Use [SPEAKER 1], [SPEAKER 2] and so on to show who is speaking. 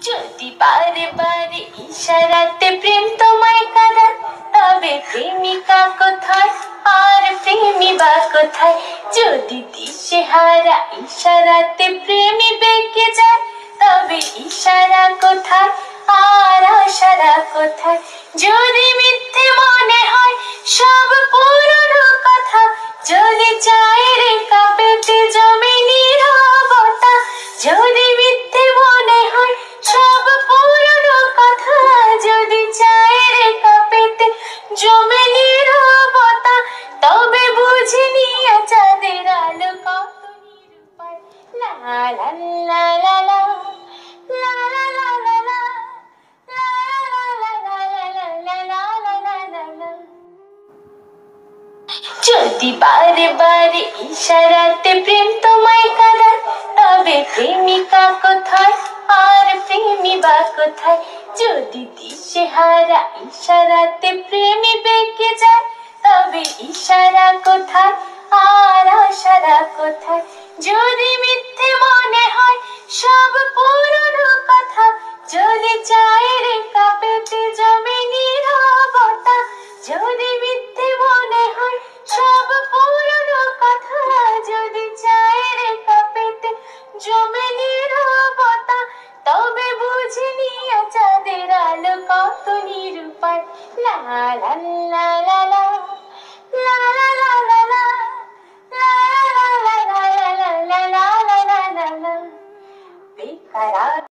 [SPEAKER 1] যদি বারে বারে ইশারাতে প্রেম তোমায় কাঁদায়, তবে প্রেমিকা কোথায় আর প্রেমী বা কোথায়? যদি দিশেহারা ইশারাতে প্রেমী বেঁকে যায়, তবে ইশারা কোথায় আর আশারা কোথায়? যদি মিথ্যে মনে হয় সব পুরনো কথা, যদি চায়ের কাপেতে জমে নীরবতা, যদি মিথ্যে মনে হয় সব পুরনো কথা, যদি চায়ের কাপেতে জমে নীরবতা, তবে বুঝে নিয়ে চাঁদের আলো কত নিরূপায়। লা লা লা লা লা, লা লা লা লা লা, লা লা লা লা লা লা লা লা লা লা লা। যদি বারে বারে ইশারাতে প্রেম তোমায় কাঁদায়, তবে প্রেমিকা কোথায় আর প্রেমী বা কোথায়? যদি দিশেহারা ইশারাতে প্রেমী বেঁকে যায়, তবে ইশারা কোথায় আর আশারা কোথায়? যদি মিথ্যে মনে হয় সব পুরনো কথা, যদি চায়ের কাপেতে জমে নীরবতা, যদি মিথ্যে মনে হয় সব পুরনো কথা, যদি চায়ের কাপেতে জমে নীরবতা, তবে বুঝে নিয়ে চাঁদের আলো কত নিরূপায়। লা লা লা লা লা, লা লা লা লা লা, লা লা লা লা লা লা লা লা লা লা লা। বেকার